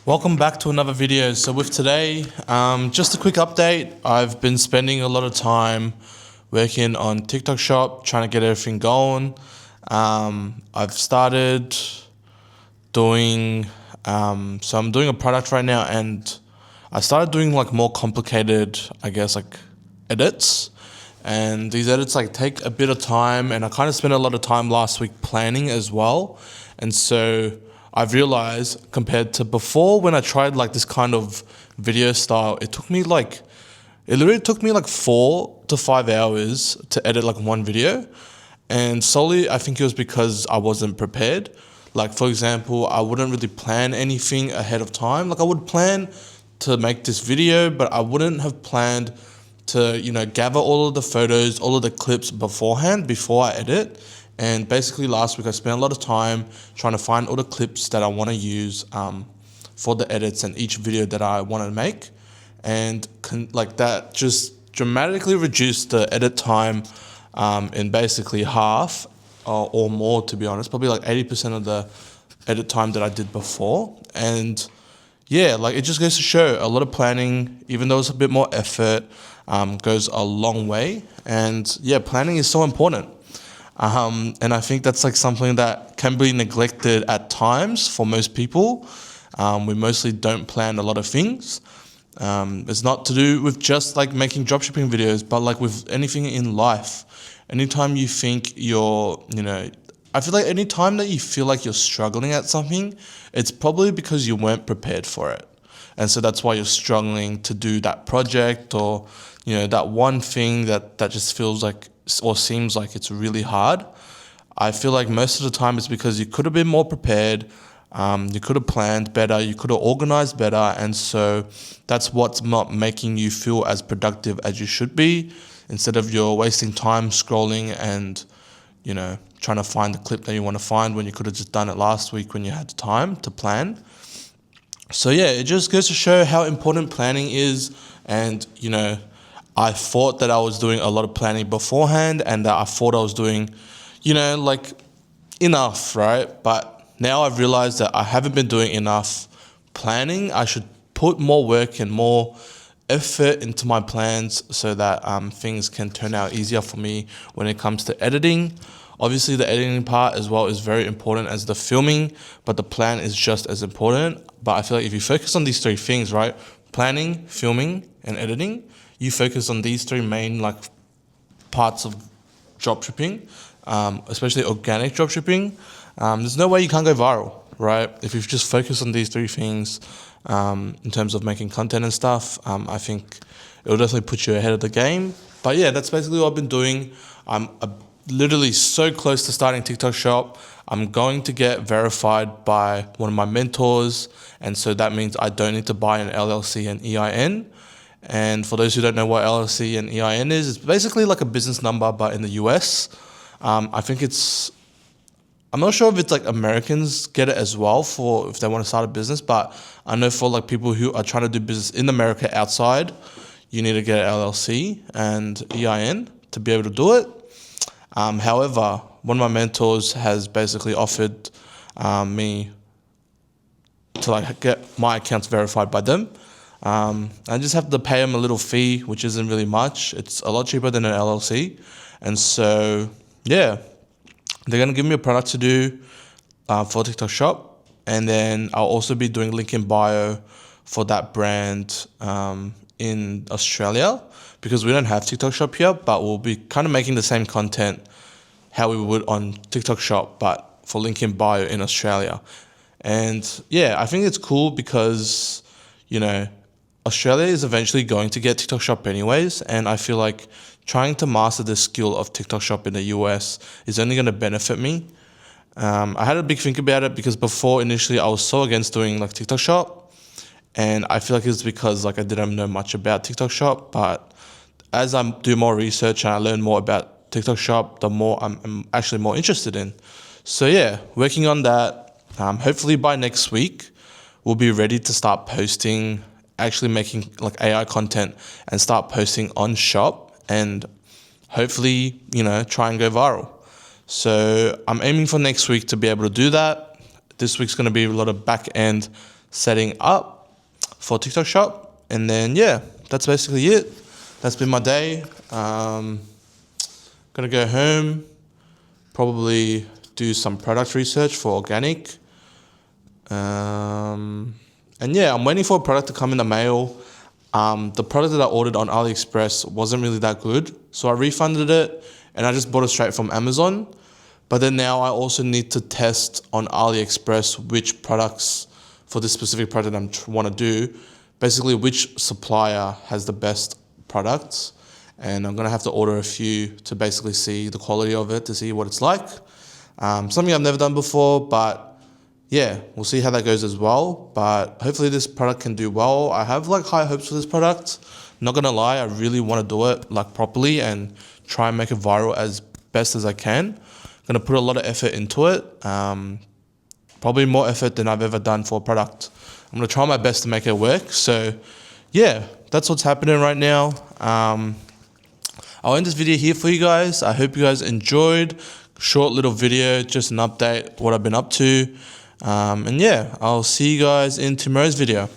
Welcome back to another video. So with today, just a quick update. I've been spending a lot of time working on TikTok Shop, trying to get everything going. I've started doing, so I'm doing a product right now, and I started doing like more complicated, I guess, like edits. And these edits like take a bit of time, and I kind of spent a lot of time last week planning as well. And so I've realized compared to before when I tried like this kind of video style, it literally took me like 4 to 5 hours to edit like one video. And solely I think it was because I wasn't prepared. Like for example, I wouldn't really plan anything ahead of time. Like I would plan to make this video, but I wouldn't have planned to, gather all of the photos, all of the clips beforehand before I edit. And basically last week I spent a lot of time trying to find all the clips that I want to use for the edits and each video that I want to make. And that just dramatically reduced the edit time in basically half or more, to be honest, probably like 80% of the edit time that I did before. And yeah, like it just goes to show a lot of planning, even though it's a bit more effort, goes a long way. And yeah, planning is so important. And I think that's like something that can be neglected at times for most people. We mostly don't plan a lot of things. It's not to do with just like making dropshipping videos, but like with anything in life. Anytime you think I feel like anytime that you feel like you're struggling at something, it's probably because you weren't prepared for it. And so that's why you're struggling to do that project or, that one thing that just feels like or seems like it's really hard. I feel like most of the time it's because you could have been more prepared, you could have planned better, you could have organized better, and so that's what's not making you feel as productive as you should be. Instead of you're wasting time scrolling and, trying to find the clip that you want to find when you could have just done it last week when you had the time to plan. So yeah, it just goes to show how important planning is. And, I thought that I was doing a lot of planning beforehand and that I thought I was doing, enough, right? But now I've realized that I haven't been doing enough planning. I should put more work and more effort into my plans so that things can turn out easier for me when it comes to editing. Obviously, the editing part as well is very important as the filming, but the plan is just as important. But I feel like if you focus on these three things, right? Planning, filming, and editing, you focus on these three main parts of dropshipping, especially organic dropshipping. There's no way you can't go viral, right? If you just focus on these three things in terms of making content and stuff, I think it'll definitely put you ahead of the game. But yeah, that's basically what I've been doing. I'm literally so close to starting TikTok Shop. I'm going to get verified by one of my mentors, and so that means I don't need to buy an LLC and EIN. And for those who don't know what LLC and EIN is, it's basically like a business number, but in the US. I'm not sure if it's like Americans get it as well for if they want to start a business, but I know for like people who are trying to do business in America outside, you need to get an LLC and EIN to be able to do it. However, one of my mentors has basically offered me to get my accounts verified by them. I just have to pay them a little fee, which isn't really much. It's a lot cheaper than an LLC. And so, yeah, they're going to give me a product to do for TikTok Shop. And then I'll also be doing link in bio for that brand in Australia, because we don't have TikTok Shop here, but we'll be kind of making the same content how we would on TikTok Shop, but for link in bio in Australia. And yeah, I think it's cool because, Australia is eventually going to get TikTok Shop anyways, and I feel like trying to master the skill of TikTok Shop in the US is only going to benefit me. I had a big think about it because before initially I was so against doing like TikTok Shop, and I feel like it's because I didn't know much about TikTok Shop. But as I do more research and I learn more about TikTok Shop, the more I'm actually more interested in. So yeah, working on that. Hopefully by next week we'll be ready to start posting, actually making like AI content and start posting on Shop, and hopefully, try and go viral. So I'm aiming for next week to be able to do that. This week's going to be a lot of back end setting up for TikTok shop. And then yeah, that's basically it. That's been my day. Gonna go home, probably do some product research for organic. And yeah, I'm waiting for a product to come in the mail. The product that I ordered on AliExpress wasn't really that good, so I refunded it and I just bought it straight from Amazon. But then now I also need to test on AliExpress which products for this specific project I want to do, basically which supplier has the best products. And I'm going to have to order a few to basically see the quality of it, to see what it's like. Something I've never done before, but yeah, we'll see how that goes as well. But hopefully this product can do well. I have like high hopes for this product. Not going to lie, I really want to do it like properly and try and make it viral as best as I can. Going to put a lot of effort into it. Probably more effort than I've ever done for a product. I'm going to try my best to make it work. So yeah, that's what's happening right now. I'll end this video here for you guys. I hope you guys enjoyed. Short little video, just an update, what I've been up to. And yeah, I'll see you guys in tomorrow's video.